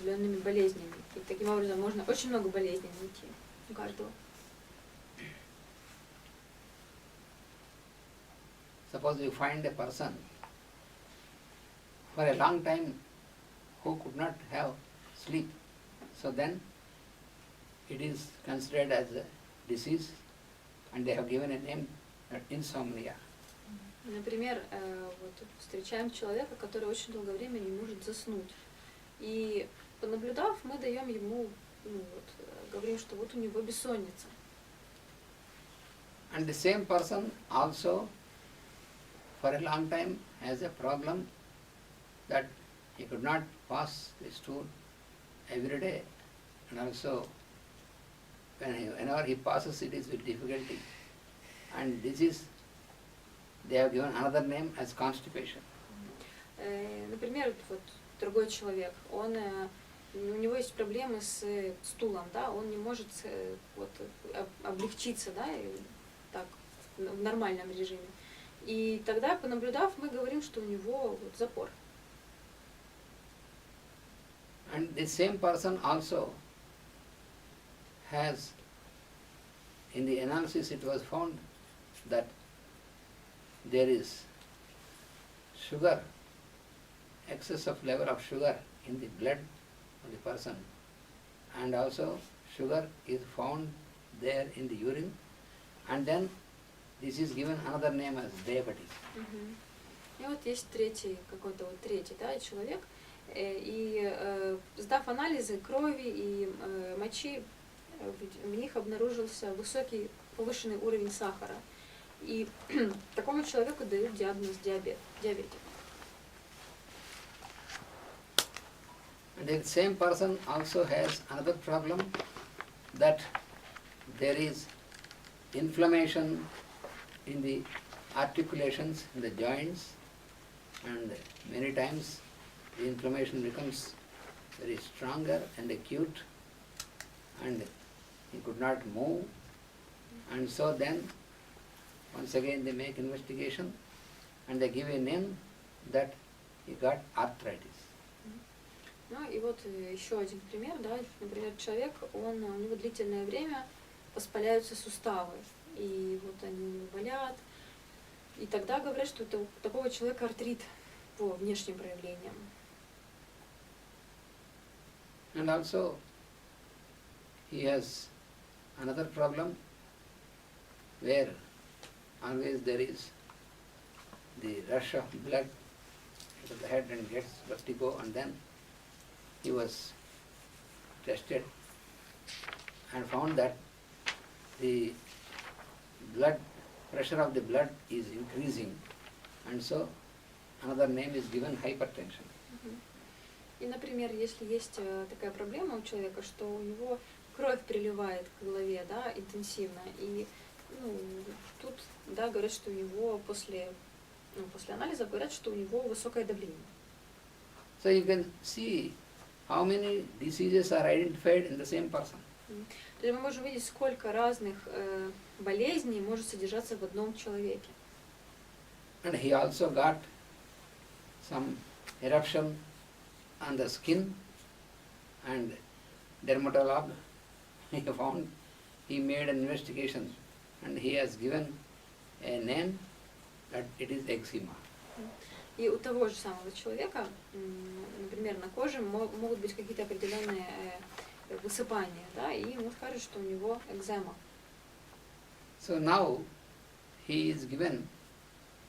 определенными болезнями. И таким образом можно очень много болезней найти у каждого. Suppose you find a person for a long time who could not have sleep, so then it is considered as a disease and they have given a name, insomnia. Например, вот встречаем человека, который очень долгое время не может заснуть. И понаблюдав, мы даем ему, говорим, что вот у него бессонница. And the same person also for a long time has a problem that he could not pass the stool every day, and also whenever he passes it is with difficulty, and this is, they have given another name as constipation. Например, вот другой человек, у него есть проблемы с стулом, да, он не может вот облегчиться, да, так в нормальном режиме. И тогда, понаблюдав, мы говорим, что у него вот запор. And the same person also has, in the analysis it was found that there is sugar, excess of level of sugar in the blood of the person, and also sugar is found there in the urine, and then this is given another name as diabetes. И вот есть третий да, человек, и сдав анализы крови и мочи, в них обнаружился высокий повышенный уровень сахара. И такому человеку дают диагноз диабетик. And the same person also has another problem, that there is inflammation in the articulations, in the joints, and many times the inflammation becomes very stronger and acute, and he could not move, and so then once again they make investigation and they give a name that he got arthritis. Ну и вот еще один пример, да, например, человек, у него длительное время воспаляются суставы, и вот они у него болят, и тогда говорят, что у такого человека артрит по внешним проявлениям. And also he has another problem where always there is the rush of blood to the head and gets vertigo, and then he was tested and found that the blood pressure of the blood is increasing, and so another name is given hypertension. И, например, если есть такая проблема у человека, что у него кровь приливает к голове, да, интенсивно, и тут, да, говорят, что у него после анализа говорят, что у него высокое давление. So you can see how many diseases are identified in the same person. То есть мы можем видеть, сколько разных болезней может содержаться в одном человеке. And he also got some eruption on the skin, and dermatologist he found, he made an investigation and he has given a name that it is eczema. И у того же самого человека, например, на коже могут быть какие-то определенные высыпания, да, и ему скажут, что у него экзема. So now he is given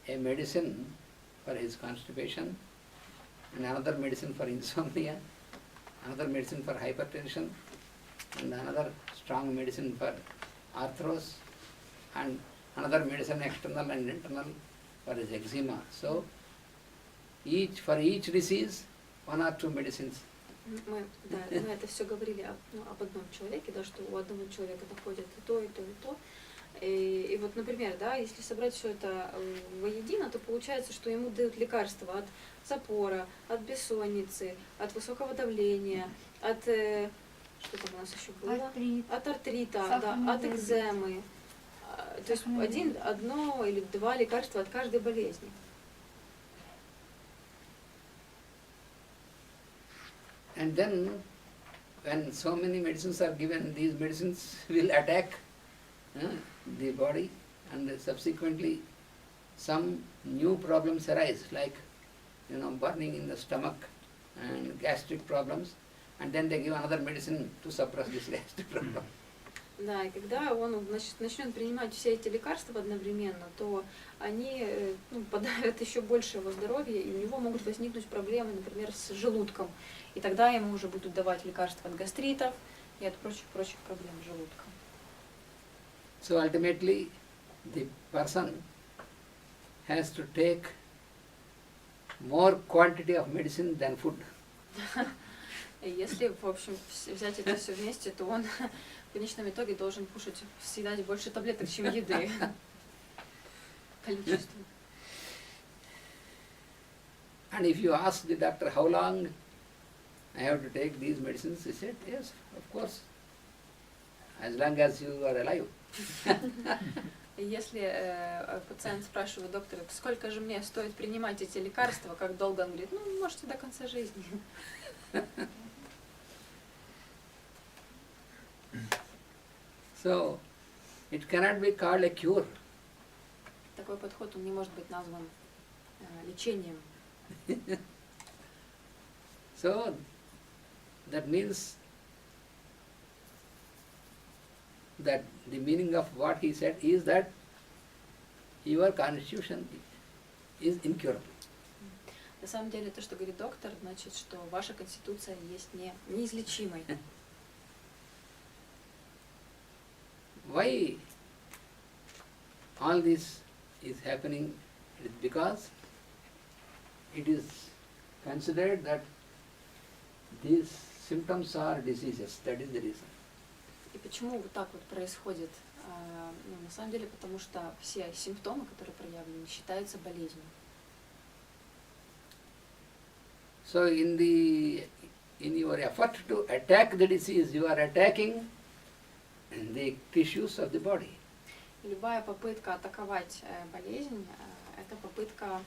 a medicine for his constipation, and another medicine for insomnia, another medicine for hypertension, and another strong medicine for arthros, and another medicine external and internal for his eczema. So for each disease, one or two medicines. Мы это все говорили об одном человеке, да, что у одного человека находят и то, и то, и то. И вот, например, да, если собрать все это воедино, то получается, что ему дают лекарства от запора, от бессонницы, от высокого давления, от что там у нас еще было? От артрита, да, от экземы. То есть одно или два лекарства от каждой болезни. And then when so many medicines are given, these medicines will attack the body, and subsequently some new problems arise, like burning in the stomach and gastric problems, and then they give another medicine to suppress this gastric problem. Да, и когда он начнет принимать все эти лекарства одновременно, то они подавят еще больше его здоровье, и у него могут возникнуть проблемы, например, с желудком. И тогда ему уже будут давать лекарства от гастритов и от прочих проблем с желудком. So ultimately, the person has to take more quantity of medicine than food. И если, в общем, взять это все вместе, то он в конечном итоге должен съедать больше таблеток, чем еды. Количество. And if you ask the doctor how long I have to take these medicines, he said, yes, of course, as long as you are alive. Если пациент спрашивает доктора, сколько же мне стоит принимать эти лекарства, как долго, он говорит, можете до конца жизни. So, it cannot be called a cure. Такой подход, он не может быть назван лечением. So, that means that the meaning of what he said is that your constitution is incurable. На самом деле, то, что говорит доктор, значит, что ваша конституция есть неизлечимой. Why all this is happening? It is because it is considered that these symptoms are diseases. That is the reason. И почему вот так вот происходит? На самом деле, потому что все симптомы, которые проявлены, считаются болезнью. So in your effort to attack the disease, you are attacking the tissues of the body. Любая попытка атаковать болезнь, это попытка,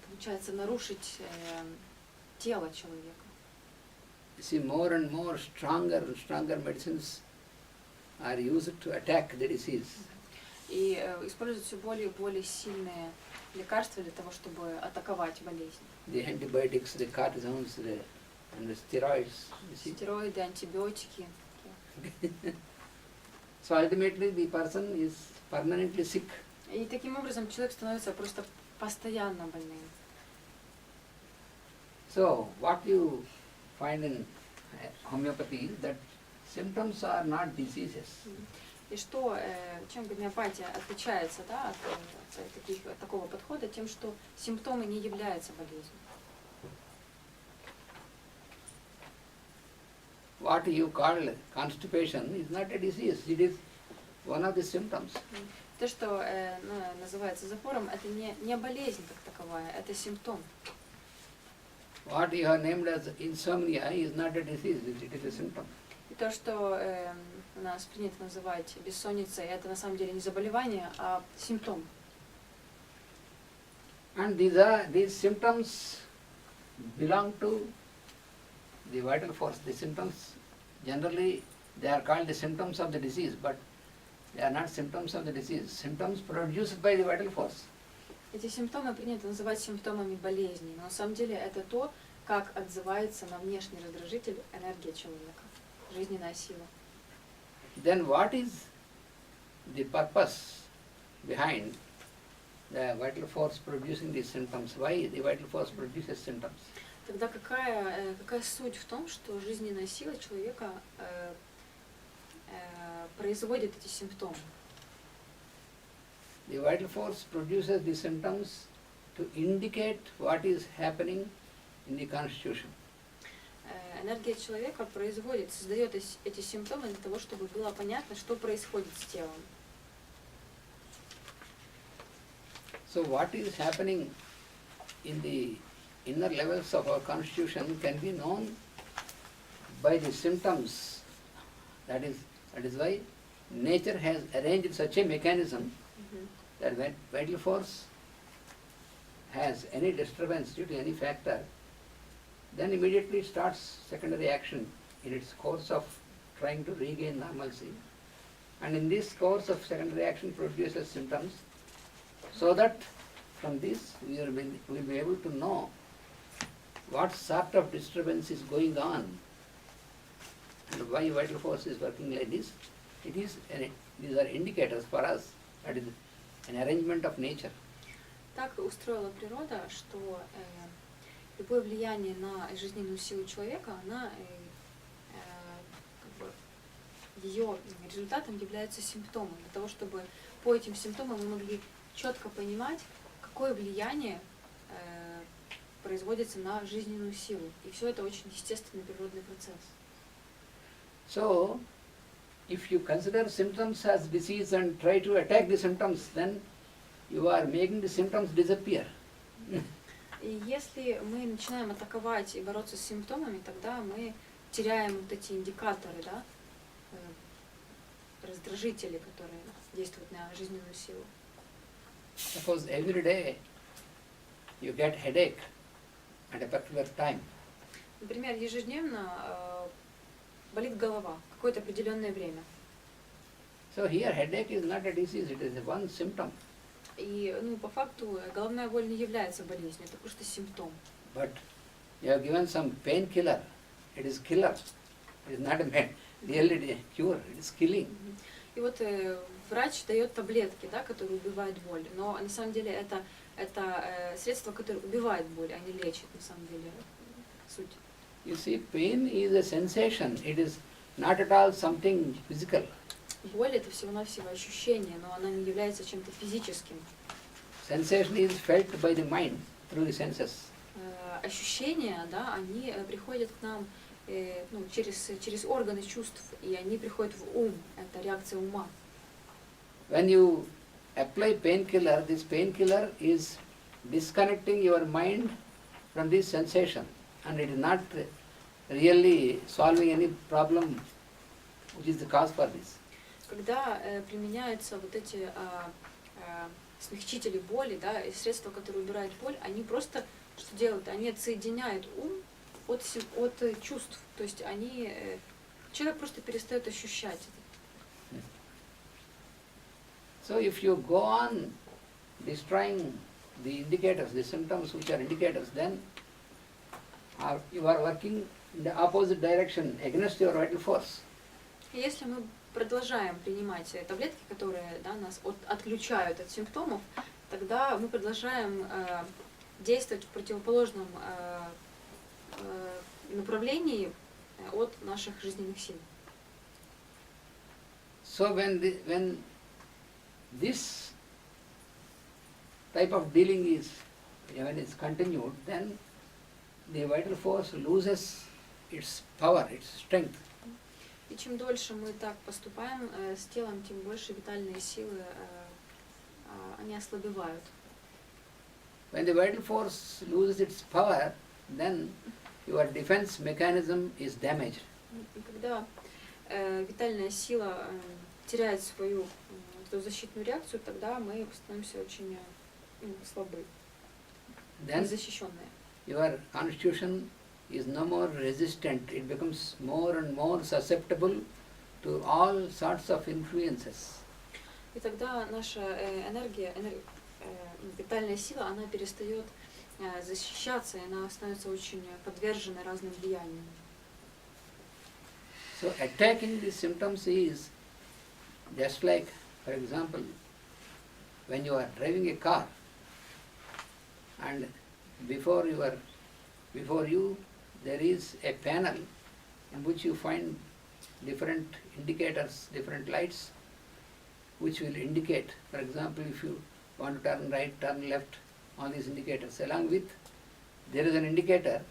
получается, нарушить тело человека. You see, more and more stronger medicines are used to attack the disease. И используют все более и более сильные лекарства для того, чтобы атаковать болезнь. The antibiotics, the cortisons, and the steroids. You see? Стероиды, антибиотики. So ultimately the person is permanently sick. И таким образом человек становится просто постоянно больным. So what you find in homeopathy is that symptoms are not diseases. И что, чем гомеопатия отличается, да, от такого подхода, тем, что симптомы не являются болезнью. What you call constipation is not a disease, it is one of the symptoms. То, что называется запором, это не болезнь как таковая, это симптом. What you have named as insomnia is not a disease, it is a symptom. И то, что у нас принято называть бессонницей, это на самом деле не заболевание, а симптом. And these symptoms belong to the vital force. The symptoms, generally, they are called the symptoms of the disease, but they are not symptoms of the disease. Symptoms produced by the vital force. Эти симптомы принято называть симптомами болезни, но на самом деле это то, как отзывается на внешний раздражитель энергия человека, жизненная сила. Then what is the purpose behind the vital force producing these symptoms? Why the vital force produces symptoms? Тогда какая суть в том, что жизненная сила человека производит эти симптомы? The vital force produces the symptoms to indicate what is happening in the constitution. Энергия человека создает эти симптомы для того, чтобы было понятно, что происходит с телом. So what is happening in the inner levels of our constitution can be known by the symptoms. That is why nature has arranged such a mechanism that when vital force has any disturbance due to any factor, then immediately it starts secondary action in its course of trying to regain normalcy. And in this course of secondary action produces symptoms, so that from this we will be able to know what sort of disturbance is going on and why vital force is working like this. These are indicators for us that is an arrangement of nature. Так устроила природа, что любое влияние на жизненную силу человека, она как бы, ее результатом является симптомом, для того, чтобы по этим симптомам мы могли четко понимать, какое влияние производится на жизненную силу. И все это очень естественный природный процесс. So, if you consider symptoms as disease and try to attack the symptoms, then you are making the symptoms disappear. И если мы начинаем атаковать и бороться с симптомами, тогда мы теряем вот эти индикаторы, да, раздражители, которые действуют на жизненную силу. Suppose every day you get headache at a particular time. Например, ежедневно болит голова какое-то определенное время. So here headache is not a disease, it is one symptom. И по факту головная боль не является болезнью, это просто симптом. But you have given some painkiller, it is killer. It is not a really cure, it is killing. И вот врач дает таблетки, да, которые убивают боль, но на самом деле это средство, которое убивает боль, а не лечит, на самом деле, суть. You see, pain is a sensation, it is not at all something physical. Боль это всего-навсего ощущение, но она не является чем-то физическим. Sensation is felt by the mind through the senses. Ощущения, да, они приходят к нам через органы чувств, и они приходят в ум, это реакция ума. When you apply painkiller, this painkiller is disconnecting your mind from this sensation, and it is not really solving any problem which is the cause for this. Когда применяются вот эти смягчители боли, да, и средства, которые убирают боль, они просто что делают? Они отсоединяют ум от чувств, то есть человек просто перестает ощущать это. So if you go on destroying the indicators, the symptoms which are indicators, then you are working in the opposite direction against your vital force. Если мы продолжаем принимать таблетки, которые, да, нас отключают от симптомов, тогда мы продолжаем действовать в противоположном направлении от наших жизненных сил. So when this type of dealing is continued, then the vital force loses its power, its strength. И чем дольше мы так поступаем с телом, тем больше витальные силы они ослабевают. When the vital force loses its power, then your defense mechanism is damaged. И когда витальная сила теряет свою эту защитную реакцию, тогда мы становимся очень слабы, незащищенные. Your constitution is no more resistant, it becomes more and more susceptible to all sorts of influences. И тогда наша энергия, витальная сила, она перестает защищаться, и она становится очень подвержена разным влияниям. So attacking the symptoms is just like, for example, when you are driving a car and before you there is a panel in which you find different indicators, different lights which will indicate, for example, if you want to turn right, turn left, all these indicators. Along with, there is an indicator,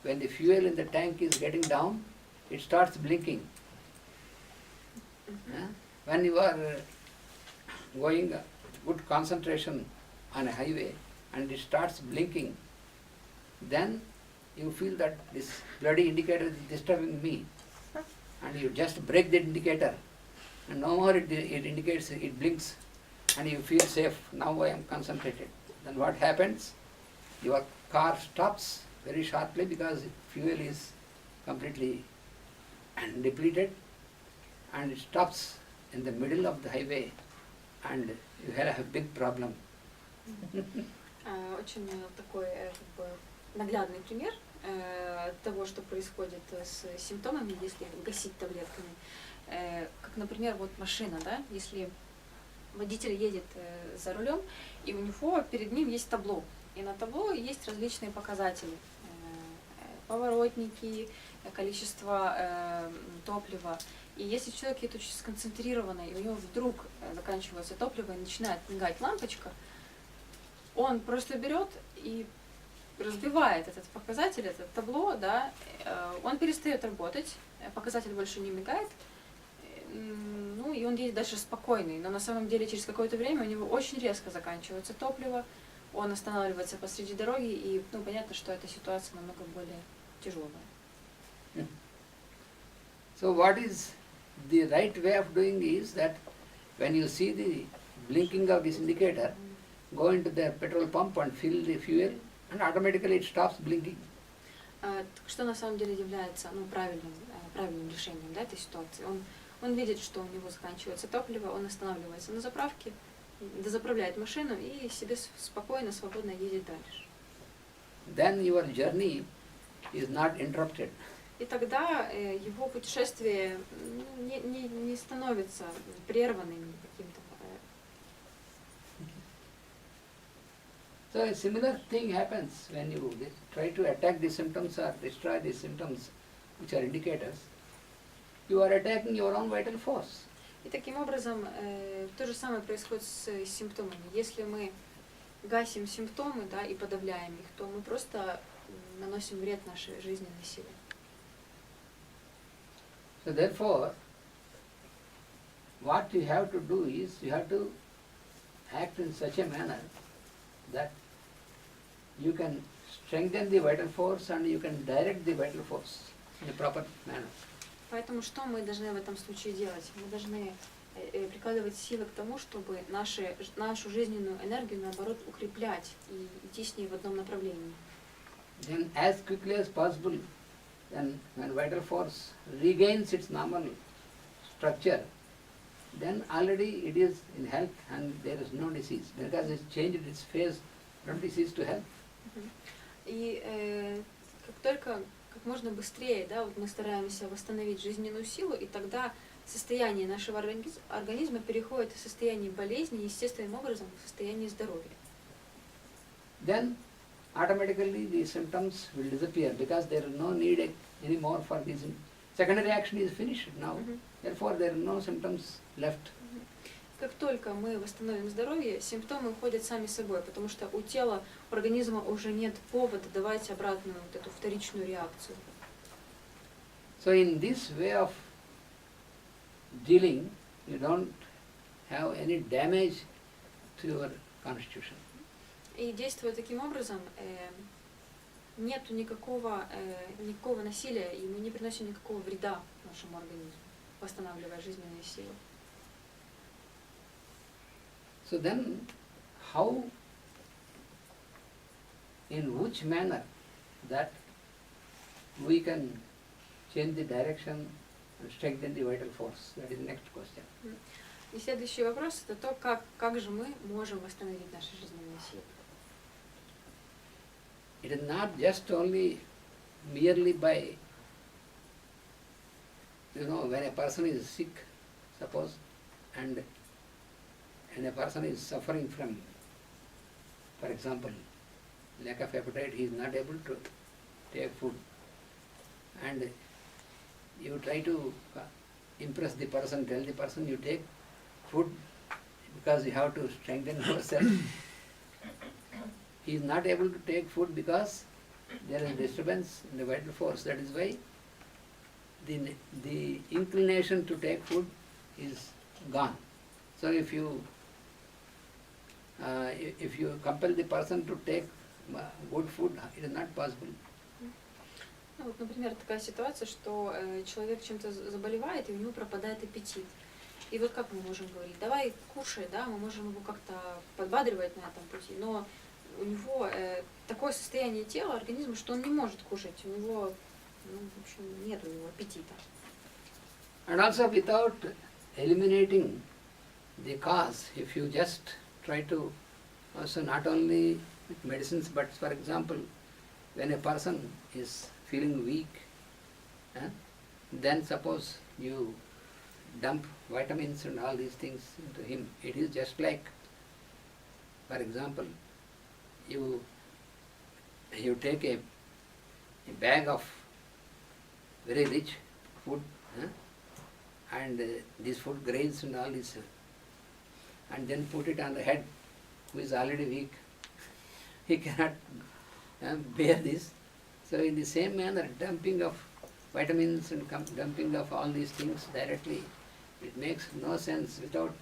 when the fuel in the tank is getting down, it starts blinking. When you are going good concentration on a highway and it starts blinking, then you feel that this bloody indicator is disturbing me, and you just break the indicator, and no more it indicates, it blinks, and you feel safe. Now I am concentrated. Then what happens? Your car stops very sharply because fuel is completely depleted, and it stops in the middle of the highway, and you have a big problem. Очень такой как бы наглядный пример того, что происходит с симптомами, если гасить таблетками. Как, например, вот машина, да, если водитель едет за рулем, и у него перед ним есть табло, и на табло есть различные показатели. Поворотники, количество топлива. И если человек едет очень сконцентрированно, и у него вдруг заканчивается топливо и начинает мигать лампочка, он просто берет и разбивает этот показатель, это табло, да, он перестает работать, показатель больше не мигает, ну и он едет дальше спокойный, но на самом деле через какое-то время у него очень резко заканчивается топливо, он останавливается посреди дороги, и ну, понятно, что эта ситуация намного более тяжелая. So what is the right way of doing is that when you see the blinking of this indicator, go into the petrol pump and fill the fuel, and automatically it stops blinking. Что на самом деле является ну, правильным решением, да, этой ситуации? Он видит, что у него заканчивается топливо, он останавливается на заправке, дозаправляет машину и себе спокойно, свободно едет дальше. Then your journey is not interrupted. И тогда его путешествие не становится прерванным каким-то. So a similar thing happens when you try to attack the symptoms or destroy the symptoms which are indicators. You are attacking your own vital force. И таким образом то же самое происходит с симптомами. Если мы гасим симптомы, да, и подавляем их, то мы просто наносим вред нашей жизненной силе. So therefore, what you have to do is you have to act in such a manner that you can strengthen the vital force and you can direct the vital force in a proper manner. Поэтому что мы должны в этом случае делать? Мы должны прикладывать силы к тому, чтобы нашу жизненную энергию, наоборот, укреплять и идти с ней в одном направлении. Then as quickly as possible, then when vital force regains its normal structure, then already it is in health and there is no disease because it's changed its phase from disease to health. И как только, как можно быстрее, да, вот мы стараемся восстановить жизненную силу, и тогда состояние нашего организма переходит из состояния болезни естественным образом в состояние здоровья. Then automatically the symptoms will disappear because there is no need anymore for these. Secondary action is finished now. Therefore, there are no symptoms left. Как только мы восстановим здоровье, симптомы уходят сами собой, потому что у тела, у организма уже нет повода давать обратную вот эту вторичную реакцию. So in this way of dealing, you don't have any damage to your constitution. И действуя таким образом, нету никакого насилия, и мы не приносим никакого вреда нашему организму, восстанавливая жизненные силы. So then, how, in which manner that we can change the direction and strengthen the vital force? That is the next question. И следующий вопрос – это то, как же мы можем восстановить наши жизненные силы. It is not just only merely by, when a person is sick, suppose, and a person is suffering from, for example, lack of appetite, he is not able to take food. And you try to impress the person, tell the person you take food because you have to strengthen yourself. He is not able to take food because there is disturbance in the vital force. That is why the inclination to take food is gone. So if you compel the person to take good food, it is not possible. Ну, вот, например, такая ситуация, что человек чем-то заболевает, и у него пропадает аппетит. И вот как мы можем говорить, давай кушай, да, мы можем его как-то подбадривать на этом пути, но у него такое состояние тела, организма, что он не может кушать. У него, ну, в общем, нет у него аппетита. And also without eliminating the cause, if you just try to also not only with medicines, but for example, when a person is feeling weak, then suppose you dump vitamins and all these things into him. It is just like, for example, you take a bag of very rich food, and these food grains and all this, and then put it on the head, who is already weak. He cannot bear this. So in the same manner, dumping of vitamins and dumping of all these things directly, it makes no sense without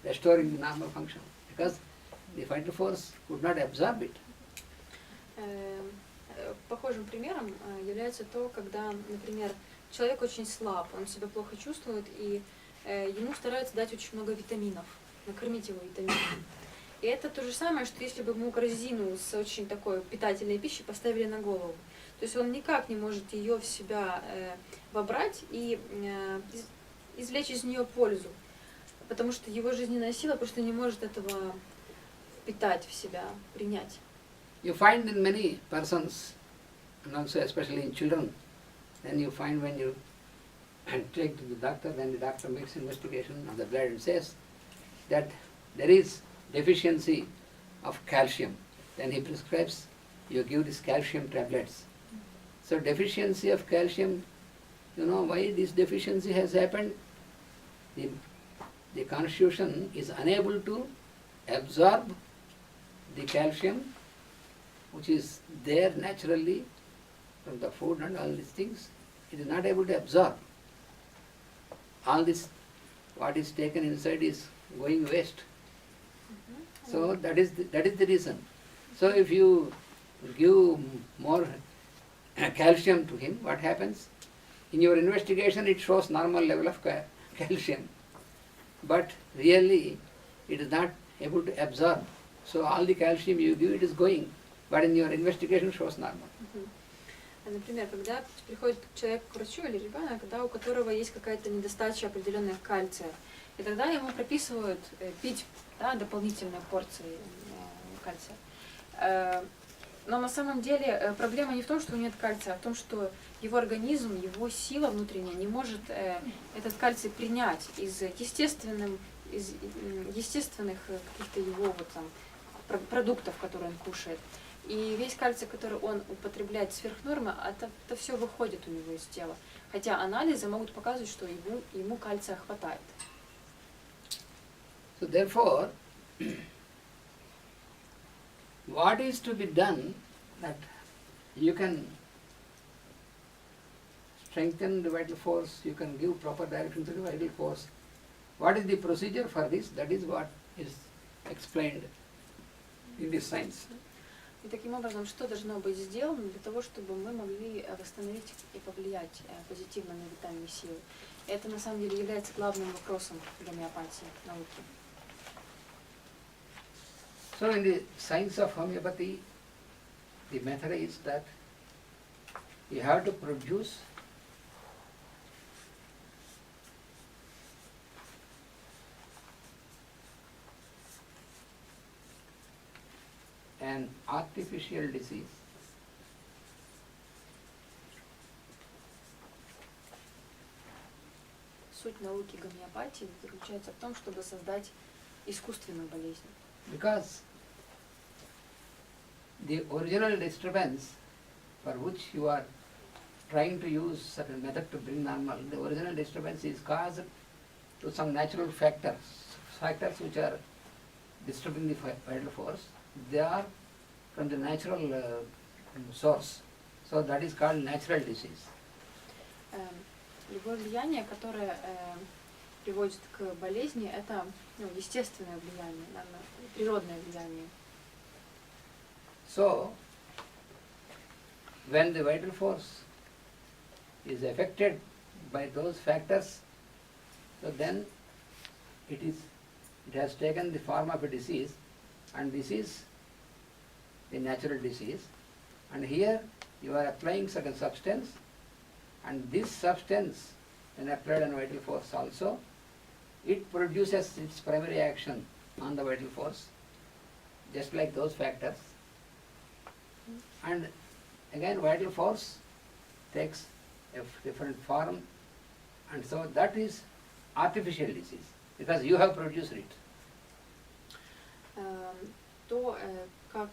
restoring the normal function, because the vital force could not absorb it. Похожим примером является то, когда, например, человек очень слаб, он себя плохо чувствует, и ему стараются дать очень много витаминов, накормить его витаминами. И это то же самое, что если бы ему корзину с очень такой питательной пищей поставили на голову. То есть он никак не может ее в себя вобрать и извлечь из нее пользу, потому что его жизненная сила просто не может этого впитать в себя, принять. You find in many persons, and also especially in children, then you find when you take to the doctor, then the doctor makes investigation of the blood and says that there is deficiency of calcium. Then he prescribes, you give these calcium tablets. So deficiency of calcium, you know why this deficiency has happened? The constitution is unable to absorb the calcium which is there naturally from the food and all these things. It is not able to absorb. All this, what is taken inside is going waste. So that is the reason. So if you give more calcium to him, what happens? In your investigation it shows normal level of calcium, but really it is not able to absorb. So all the calcium you give, it is going, but in your investigation shows normal. Например, когда приходит человек к врачу или ребенок, да, у которого есть какая-то недостача определенная кальция, и тогда ему прописывают пить, да, дополнительные порции кальция. Но на самом деле проблема не в том, что у него нет кальция, а в том, что его организм, его сила внутренняя не может этот кальций принять из естественных каких-то его вот там продуктов, которые он кушает. И весь кальций, который он употребляет сверх нормы, это все выходит у него из тела. Хотя анализы могут показывать, что ему кальция хватает. So therefore, what is to be done that you can strengthen the vital force, you can give proper direction to the vital force. What is the procedure for this? That is what is explained in this science. И таким образом, что должно быть сделано для того, чтобы мы могли восстановить и повлиять позитивно на витальные силы? Это на самом деле является главным вопросом гомеопатии, науки. So in the science of homeopathy, the method is that you have to produce an artificial disease Суть науки гомеопатии заключается в том, чтобы создать искусственную болезнь. because the original disturbance for which you are trying to use certain method to bring normal, the original disturbance is caused to some natural factors which are disturbing the vital force. They are from the natural source. So that is called natural disease. Любое влияние, которое приводит к болезни, это естественное влияние, природное влияние. So, when the vital force is affected by those factors, so then it has taken the form of a disease, and this is the natural disease, and here you are applying certain substance, and this substance, when applied on vital force also, it produces its primary action on the vital force, just like those factors. And again vital force takes a different form, and so that is artificial disease, because you have produced it. То, как,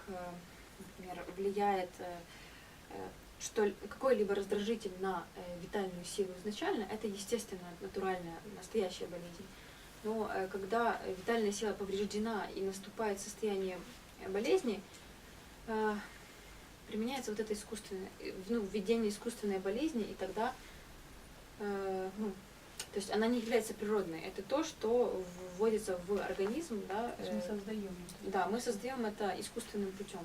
например, влияет какой-либо раздражитель на витальную силу изначально, это естественная, натуральная, настоящая болезнь. Но когда витальная сила повреждена и наступает состояние болезни, применяется вот это искусственное, введение искусственной болезни, и тогда, то есть она не является природной, это то, что вводится в организм, да. Мы создаем это. Да, мы создаем это искусственным путем.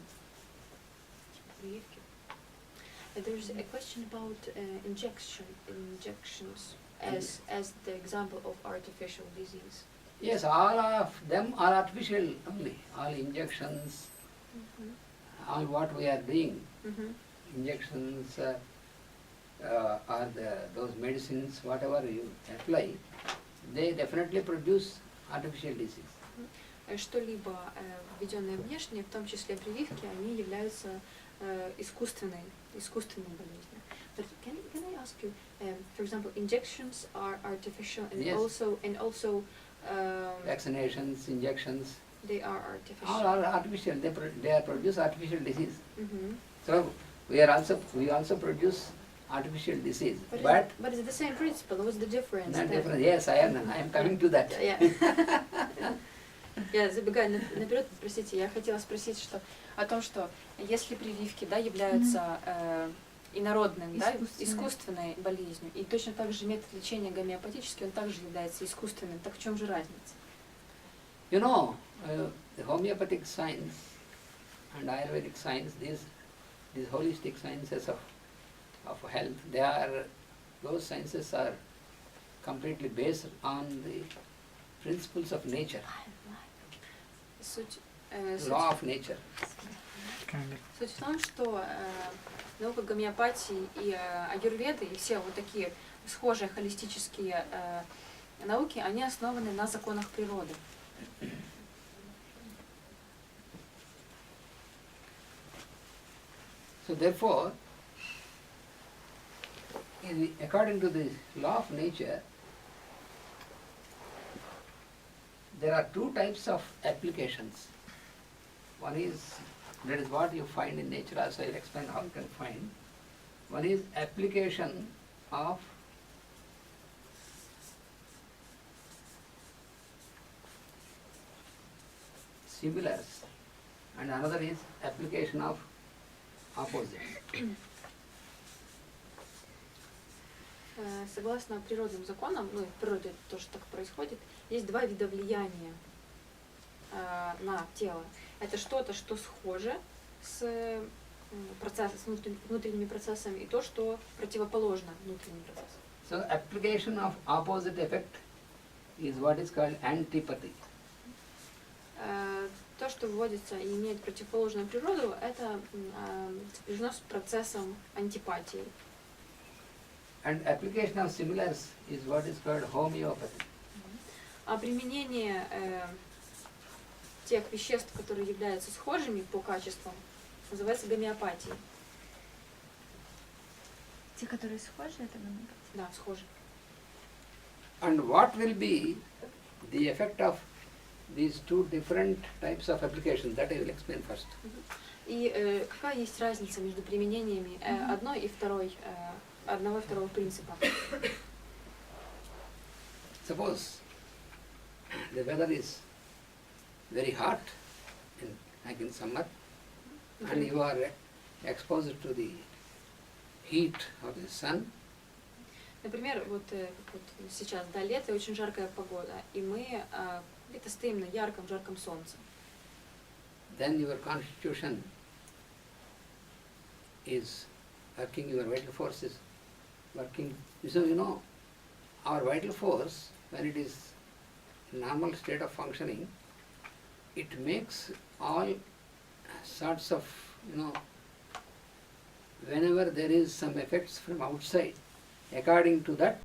There's a question about injections as the example of artificial disease. Yes, all of them are artificial only. All injections, all what we are doing, injections or those medicines, whatever you apply, they definitely produce artificial disease. Что-либо введенное внешне, в том числе прививки, они являются искусственной болезнью. But can I ask you, for example, injections are artificial, and Yes. also Vaccinations, injections, they are artificial. all are artificial. They produce artificial disease. So we also produce artificial disease. But it's the same principle. What's the difference? not different. Yes, I am coming to that. Я забегаю наперед, простите, я хотела спросить о том, что если прививки, да, являются инородным, да, искусственной болезнью, и точно так же метод лечения гомеопатический, он также является искусственным, так в чем же разница? You know, the homeopathic science and Ayurvedic science, these holistic sciences of health, those sciences are completely based on the principles of nature, law of nature. Суть в том, что наука гомеопатии и аюрведы, и все вот такие схожие холистические науки, они основаны на законах природы. So therefore, according to the law of nature, there are two types of applications. One is, that is what you find in nature, as I will explain how you can find. One is application of similars, and another is application of opposites. Согласно природным законам, ну и в природе тоже так происходит, есть два вида влияния на тело. Это что-то, что схоже с внутренними процессами, и то, что противоположно внутренним процессам. So application of opposite effect is what is called antipathy. То, что вводится и имеет противоположную природу, это сопряжено с процессом антипатии. And application of similars is what is called homeopathy. А применение тех веществ, которые являются схожими по качествам, называется гомеопатией. Те, которые схожи, это гомеопатия? Да, схожи. And what will be the effect of these two different types of applications? That I will explain first. И какая есть разница между применениями одного и второго принципа? Suppose the weather is very hot, like in summer, and you are exposed to the heat of the sun. Например, вот сейчас, да, лето, очень жаркая погода, и мы где-то стоим на жарком солнце. Then your constitution is working, your vital force is working. So you know, our vital force, when it is in normal state of functioning, it makes all sorts of, whenever there is some effects from outside, according to that